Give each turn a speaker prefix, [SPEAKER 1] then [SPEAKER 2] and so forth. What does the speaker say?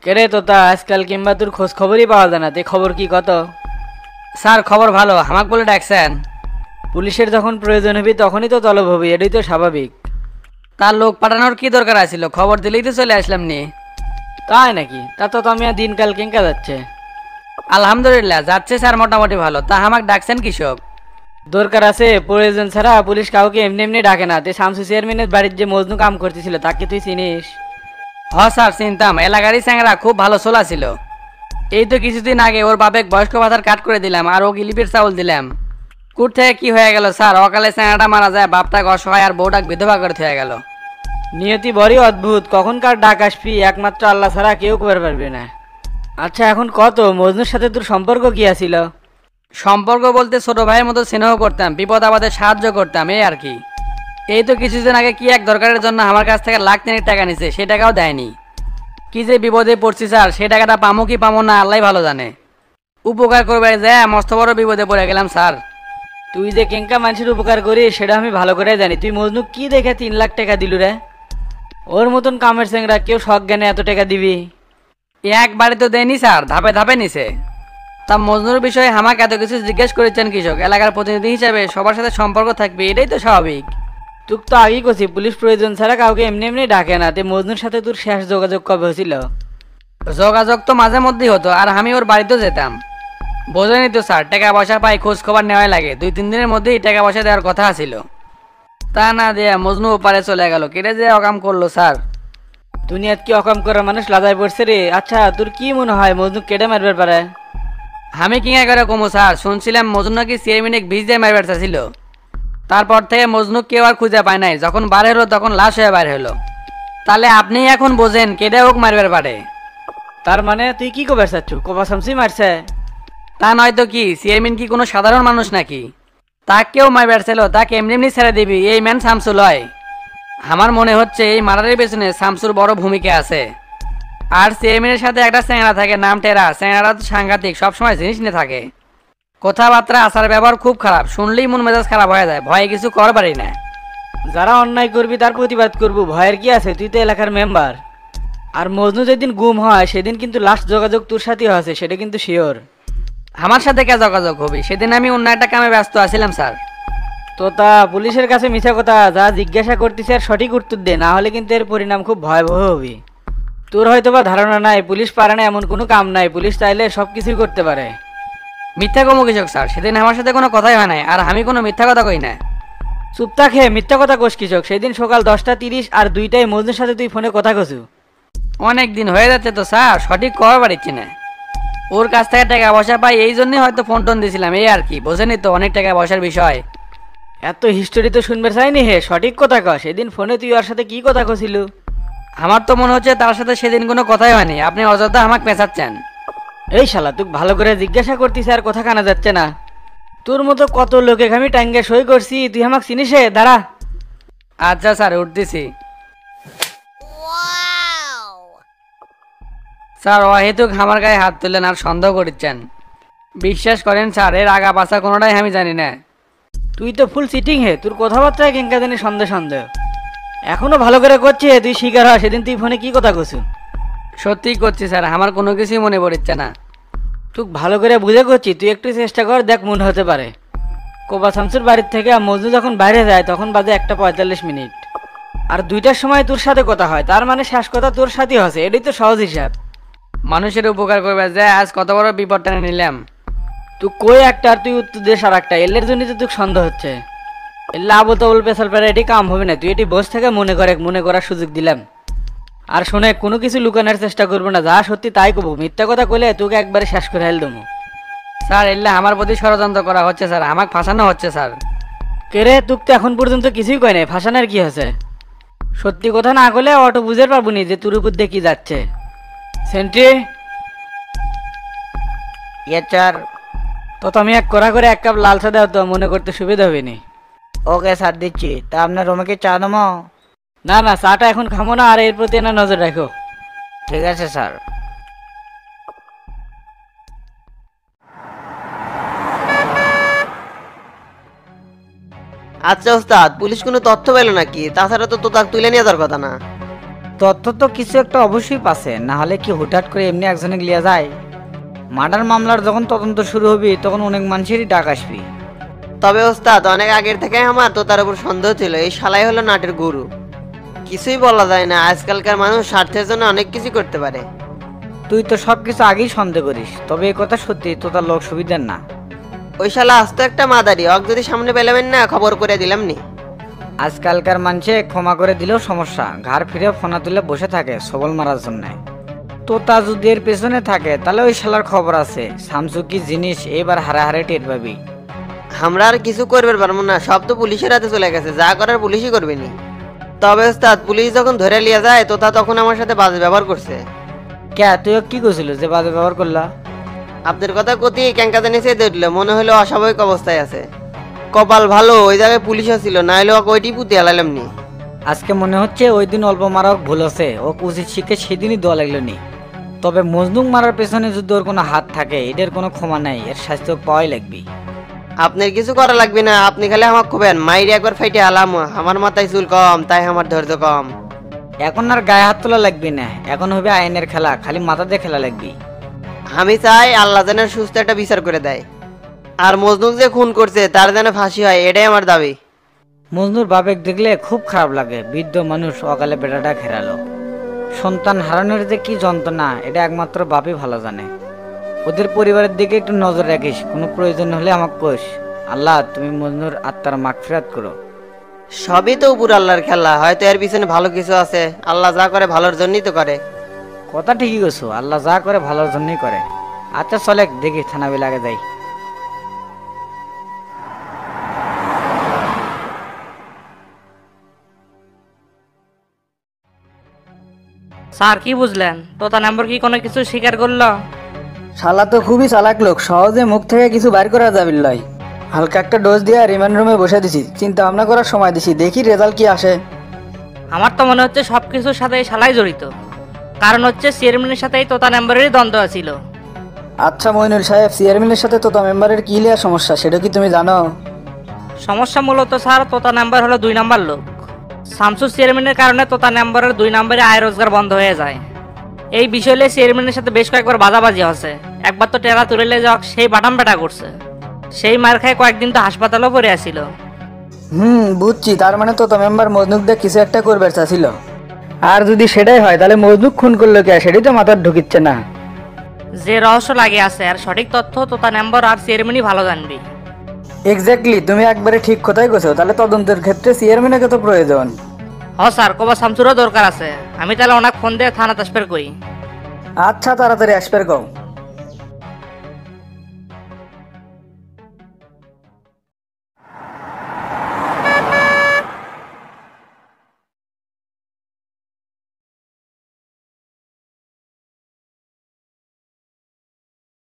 [SPEAKER 1] কেরে তোতা আজকাল কিংবা তোর খোঁজ খবরই পাওয়া যায় না, তে খবর কি কত?
[SPEAKER 2] স্যার খবর ভালো, আমাকে বলে ডাকছেন?
[SPEAKER 1] পুলিশের যখন প্রয়োজন হবি তখনই তো তলব হবি, এটাই তো স্বাভাবিক।
[SPEAKER 2] তার লোক পাঠানোর কি দরকার আছিল? খবর দিলেই তো চলে আসলাম নি।
[SPEAKER 1] তাই নাকি? তা তো আমি আর দিনকাল কেঙ্কা যাচ্ছে?
[SPEAKER 2] আলহামদুলিল্লাহ যাচ্ছে স্যার, মোটামুটি ভালো। তা আমাকে ডাকছেন কৃষক?
[SPEAKER 1] দরকার আছে, প্রয়োজন ছাড়া পুলিশ কাউকে এমনি এমনি ডাকে না। তে শামসু চেয়ারম্যানের বাড়ির যে মজনু কাম করতেছিল তাকে তুই চিনিস?
[SPEAKER 2] হ স্যার চিনতাম, এলাকারই স্যাংরা, খুব ভালো ছোলা ছিল। এই তো কিছুদিন আগে ওর বাপেক বয়স্ক ভাতার কাট করে দিলাম আর ও গিলিপির চাউল দিলাম। কুট থেকে কি হয়ে গেল স্যার, অকালে স্যাংরাটা মারা যায়, বাপটাকে অসহায় আর বউটাকে বিধবা করে হয়ে গেল।
[SPEAKER 1] নিয়তি বড়ই অদ্ভুত, কখনকার ডাক আসবি একমাত্র আল্লাহ ছাড়া কেউ করে পারবে না। আচ্ছা এখন কত মজনুর সাথে তোর সম্পর্ক কি আছিল?
[SPEAKER 2] সম্পর্ক বলতে ছোট ভাইয়ের মতো স্নেহ করতাম, বিপদ আপদে সাহায্য করতাম, এই আর কি। এই তো কিছুদিন আগে কি এক দরকারের জন্য আমার কাছ থেকে লাখ তিনেক টাকা নিছে, সে টাকাও দেয়নি। কি যে বিপদে পড়ছি স্যার, সে টাকাটা পামো কি পামো না আল্লাহ ভালো জানে। উপকার করবে যায় মস্ত বড় বিপদে পড়ে গেলাম স্যার।
[SPEAKER 1] তুই যে কেঙ্কা মানুষের উপকার করিস সেটা আমি ভালো করে জানি। তুই মজনু কি দেখে 3 লাখ টাকা দিলু রে? ওর মতন কামের চেংরা কেউ শখ জ্ঞানে এত টাকা দিবি?
[SPEAKER 2] একবারে তো দেয়নি স্যার, ধাপে ধাপে নিছে। তা মজনুর বিষয়ে আমাকে এত কিছু জিজ্ঞেস করেছেন কৃষক, এলাকার প্রতিনিধি হিসাবে সবার সাথে সম্পর্ক থাকবে, এটাই তো স্বাভাবিক।
[SPEAKER 1] তুই তো আগেই করছি পুলিশ প্রয়োজন ছাড়া কাউকে এমনি এমনি ডাকে না। তে মজনুর সাথে তোর শেষ যোগাযোগ কবে হয়েছিল?
[SPEAKER 2] যোগাযোগ তো মাঝে মধ্যেই হতো, আর আমি ওর বাড়িতেও যেতাম। বোঝেনি তো স্যার, টাকা পয়সা পাই, খোঁজ খবর নেওয়াই লাগে। 2-3 দিনের মধ্যেই টাকা পয়সা দেওয়ার কথা ছিল। তা না দেয়া মজনু ওপারে চলে গেল, কেটে যে অকাম করলো স্যার।
[SPEAKER 1] দুনিয়াত কি অকাম করার মানুষ লাজায় পড়ছে রে। আচ্ছা তোর কি মনে হয় মজনু কেটে মারবার পারে?
[SPEAKER 2] আমি কিঙা করে কমো স্যার, শুনছিলাম মজনু নাকি চেয়ারম্যানিক ভিজ দিয়ে মারবার ছিল। তারপর থেকে মজনু কেউ আর খুঁজে পায় নাই, যখন বার হলো তখন লাশ হয়ে বার হলো। তাহলে আপনি এখন বোঝেন কেটে হোক মারবার পারে।
[SPEAKER 1] তার মানে তুই কি কবার চাচ্ছ, কোপা শামসুই মারছে?
[SPEAKER 2] তা নয়তো কি, চেয়ারম্যান কি কোনো সাধারণ মানুষ নাকি? তাকেও মারবার ছিল, তাকে এমনি এমনি ছেড়ে দিবি এই ম্যান শামসুল হয়? আমার মনে হচ্ছে এই মারারের পেছনে শামসুর বড় ভূমিকা আছে। আর চেয়ারম্যানের সাথে একটা স্যাংরা থাকে, নাম টেরা। স্যাংরাটা তো সাংঘাতিক, সবসময় জিনিস নিয়ে থাকে। কথাবার্তা আচার ব্যবহার খুব খারাপ, শুনলেই মন মেজাজ খারাপ হয়ে যায়, ভয়ে কিছু কর পারি না।
[SPEAKER 1] যারা অন্যায় করবি তার প্রতিবাদ করবো, ভয়ের কি আছে? তুই তো এলাকার মেম্বার। আর মজনু যেদিন গুম হয় সেদিন কিন্তু লাস্ট যোগাযোগ তোর সাথে আছে, সেটা কিন্তু শিওর।
[SPEAKER 2] আমার সাথে কে যোগাযোগ হবে? সেদিন আমি অন্য একটা কামে ব্যস্ত আছিলাম স্যার।
[SPEAKER 1] তো তা পুলিশের কাছে মিথ্যা কথা যা জিজ্ঞাসা করতেছে আর সঠিক উত্তর দে, না হলে কিন্তু এর পরিণাম খুব ভয়াবহ হবে। তোর হয়তো বা ধারণা নাই পুলিশ পারে না এমন কোনো কাম নাই, পুলিশ চাইলে সব কিছুই করতে পারে।
[SPEAKER 2] মিথ্যা কমো কৃষক স্যার, সেদিন আমার সাথে কোনো কথাই হয় নাই, আর আমি কোনো মিথ্যা কথা কই না।
[SPEAKER 1] চুপটা খেয়ে মিথ্যা কথা কোষ কৃষক। সেদিন সকাল 10টা 30 আর 2টায় মজনুর সাথে তুই ফোনে কথা কছু।
[SPEAKER 2] অনেক দিন হয়ে যাচ্ছে তো স্যার, সঠিক কবার পারছি না। ওর কাছ থেকে টাকা পয়সা পাই, এই জন্যই হয়তো ফোন টোন দিয়েছিলাম, এই আর কি। বোঝেনি তো অনেক টাকা পয়সার বিষয়।
[SPEAKER 1] এত হিস্টোরি তো শুনবে চাইনি হে, সঠিক কথা ক। সেদিন ফোনে তুই ওর সাথে কি কথা কছিল?
[SPEAKER 2] আমার তো মনে হচ্ছে তার সাথে সেদিন কোনো কথাই হয়নি, আপনি অযথা আমাকে পেঁচাচ্ছেন।
[SPEAKER 1] এই শালা তুই ভালো করে জিজ্ঞাসা করতিস আর কথা কানা যাচ্ছে না। তোর মতো কত লোকে আমি টাঙ্গে সই করছি, তুই আমাকে চিনিস? দাঁড়া।
[SPEAKER 2] আচ্ছা স্যার উঠতেছি। স্যার অহেতুক আমার গায়ে হাত তুললেন আর সন্দেহ করছেন। বিশ্বাস করেন স্যার, এর আগা পাশা কোনোটাই আমি জানি না।
[SPEAKER 1] তুই তো ফুল সিটিং হে, তোর কথাবার্তায় কেঙ্কা জানি সন্দেহ সন্দেহ। এখনো ভালো করে করছে, তুই শিকার হ। সেদিন তুই ফোনে কি কথা কছু?
[SPEAKER 2] সত্যিই করছি স্যার, আমার কোনো কিছুই মনে পড়ছে না।
[SPEAKER 1] তুই ভালো করে বুঝে করছি, তুই একটু চেষ্টা কর, দেখ মনে হতে পারে। কোবা শামসুর বাড়ির থেকে মজনু যখন বাইরে যায় তখন বাজে 1টা 45 মিনিট, আর 2টার সময় তোর সাথে কথা হয়, তার মানে শেষ কথা তোর সাথে হচ্ছে। এটাই তো সহজ হিসাব।
[SPEAKER 2] মানুষের উপকার করবে যায়, আজ কত বড় বিপদ টেনে নিলাম।
[SPEAKER 1] তুই কই একটা আর তুই উত্তর দেশ আর একটা, এলের জন্য তো তোর সন্দেহ হচ্ছে। এলে আবো তো পেশাল পেরে এটি কাম হবে না। তুই এটি বস থেকে মনে করার সুযোগ দিলাম। আর শোনে, কোনো কিছু লুকানোর চেষ্টা করবো না, যা সত্যি তাই কব। মিথ্যা কথা কইলে তোকে একবারে শেষ করে হেল দেবো।
[SPEAKER 2] স্যার এলে আমার প্রতি ষড়যন্ত্র করা হচ্ছে স্যার, আমাকে ফাঁসানো হচ্ছে স্যার।
[SPEAKER 1] কেরে তুক তো এখন পর্যন্ত কিছুই কয় নাই, ফাঁসানোর কি হয়েছে? সত্যি কথা না কইলে অটো বুঝতে পারবো নি যে তোর উপর দিয়ে কি যাচ্ছে। Sentry
[SPEAKER 3] sir.
[SPEAKER 1] তো তুমি এক করা করে 1 কাপ লাল চা দাও তো, মনে করতে সুবিধা হবে নি।
[SPEAKER 3] ওকে স্যার দিচ্ছি। তা আপনার রুমে কি চা দেবো?
[SPEAKER 1] না না, চাটা এখন খামো না, আর এর প্রতি না নজর রাখো।
[SPEAKER 3] ঠিক আছে স্যার।
[SPEAKER 4] আচ্ছা ওস্তাদ, পুলিশ কোনো তথ্য পেল নাকি? তাছাড়া তো তোতাক তুলে নিয়ে যাওয়ার কথা না।
[SPEAKER 3] তথ্য তো কিছু একটা অবশ্যই পাচ্ছে, না হলে কি হুটহাট করে এমনি একজনে লিয়া যায়? মার্ডার মামলার যখন তদন্ত শুরু হবে তখন অনেক মানুষেরই ডাক আসবে।
[SPEAKER 4] তবে ওস্তাদ অনেক আগের থেকে আমার তো তার উপর সন্দেহ ছিল, এই শালাই হলো নাটের গুরু। কিছুই বলা যায় না, আজকালকার মানুষ স্বার্থের জন্য অনেক কিছু করতে পারে।
[SPEAKER 3] তুই তো সবকিছু আগেই সন্দেহ করিস, তবে এই কথা সত্যি তো তার লোক সুবিধার না।
[SPEAKER 4] ওই শালা আস্ত একটা মাদারি, অক যদি সামনে পেলামেন না খবর করে দিলাম নি।
[SPEAKER 3] আজকালকার মানুষে ক্ষমা করে দিলেও সমস্যা, ঘাড় ফিরে ফোনা তুলে বসে থাকে সবল মারার জন্য। তো তা যদি এর পেছনে থাকে তাহলে ওই শালার খবর আছে, শামসু কি জিনিস এবার হারে হারে টের পাবি।
[SPEAKER 4] আমরা আর কিছু করবে পারবো না, সব তো পুলিশের হাতে চলে গেছে, যা করার পুলিশই করবে নি। তবে ওস্তাদ পুলিশ যখন ধরে লিয়ে যায় তো তা তখন আমার সাথে বাজে ব্যবহার করছে।
[SPEAKER 3] কে তুই কি করছিল যে বাজে ব্যবহার করলা?
[SPEAKER 4] আপনার কথা কতি ক্যাঙ্কাতে নিচে দেখলো, মনে হলো অস্বাভাবিক অবস্থায় আছে। কপাল ভালো ওই জায়গায় পুলিশও ছিল, না হলে ওকে ওইটি পুঁতে আলাইলাম নি।
[SPEAKER 3] আজকে মনে হচ্ছে ওই দিন অল্প মারা ভুল আছে, ও উচিত শিখে সেদিনই দেওয়া লাগলো নি। তবে মজনুক মারার পেছনে যদি ওর কোনো হাত থাকে এদের কোনো ক্ষমা নাই, এর শাস্তি ওকে পাওয়াই লাগবে।
[SPEAKER 4] আপনার কিছু করা লাগবে না, আপনি খালি আমাকে খুবেন, মাইরে একবার ফাইটে আলাম। আমার মাথায় চুল কম তাই আমার ধৈর্য কম।
[SPEAKER 3] এখন আর গায়ে হাত তোলা লাগবে না, এখন হবে আইনের খেলা, খালি মাথা দিয়ে খেলা লাগবে।
[SPEAKER 4] আমি চাই আল্লাহ যেন সুস্থ একটা বিচার করে দেয়, আর মজনুক যে খুন করছে তার যেন ফাঁসি হয়, এটাই আমার দাবি।
[SPEAKER 3] মজনুর বাপেক দেখলে খুব খারাপ লাগে, বৃদ্ধ মানুষ অকালে বেটাটা ঘেরালো। সন্তান হারানোর যে কি যন্ত্রণা এটা একমাত্র বাপই ভালো জানে। ওদের পরিবারের দিকে একটু নজর রাখিস, কোনো প্রয়োজন হলে আমাকে কোষ। আল্লাহ তুমি মজনুর আত্মার মাগফিরাত করো।
[SPEAKER 4] সবই তো উপর আল্লাহর খেলা, হয়তো এর পিছনে ভালো কিছু আছে, আল্লাহ যা করে ভালোর জন্যই তো করে।
[SPEAKER 3] কথা ঠিকই গেছো, আল্লাহ যা করে ভালোর জন্যই করে। আচ্ছা চলে দেখি থানা বিলাগে যাই।
[SPEAKER 2] স্যার কি বুঝলেন, তোতা নাম্বার কি কোনো কিছু স্বীকার করলো?
[SPEAKER 5] শালা তো খুবই চালাক লোক, সহজে মুখ থেকে কিছু বাইর করা যাবে লয়। হালকা একটা ডোজ দিয়ে রিমান্ড রুমে বসে দিছি, চিন্তা ভাবনা করার সময় দিছি, দেখি রেজাল্ট কি আসে।
[SPEAKER 2] আমার তো মনে হচ্ছে সব কিছুর সাথে এই শালাই জড়িত, কারণ হচ্ছে চেয়ারম্যানের সাথে এই তোতা নাম্বারেরই দ্বন্দ্ব ছিল।
[SPEAKER 5] আচ্ছা মইনুল সাহেব, চেয়ারম্যানের সাথে তোতা মেম্বারের কি লিয়া সমস্যা সেটা কি তুমি জানো?
[SPEAKER 2] সমস্যা মূলত স্যার তোতা নাম্বার হলো 2 নাম্বার লোক। শামসু চেয়ারম্যানের কারণে তোতা নাম্বারের 2 নাম্বারে আয় রোজগার বন্ধ হয়ে যায়। এই বিষয়ে চেয়ারম্যানের সাথে বেশ কয়েকবার বাজাবাজি হচ্ছে, একবার তো টেরা তুলে যাওয়া সেই বাটাম বেটা করছে, সেই মার খায় কয়েকদিন তো হাসপাতালও পড়ে আসছিল।
[SPEAKER 5] বুঝছি, তার মানে তোতা মেম্বার মজনুক দিয়ে কিছু একটা করবে চাচ্ছিল।
[SPEAKER 1] আর যদি সেটাই হয় তাহলে মজনুক খুন করলো কে, সেটাই তো মাথার ঢুকিচ্ছে না।
[SPEAKER 2] যে রহস্য লাগে আছে আর সঠিক তথ্য তোতা নাম্বার আর চেয়ারম্যানই ভালো জানবি।
[SPEAKER 5] এক্স্যাক্টলি, তুমি একবারে ঠিক কথাই কইছো। তাহলে তদন্তের ক্ষেত্রে চেয়ারম্যানের তো প্রয়োজন।
[SPEAKER 2] স্যার কবা শামসুরও দরকার আছে, আমি তাহলে অনেক ফোন দিয়ে থানা তাসপের কই।
[SPEAKER 5] আচ্ছা তাড়াতাড়ি আসবে কও।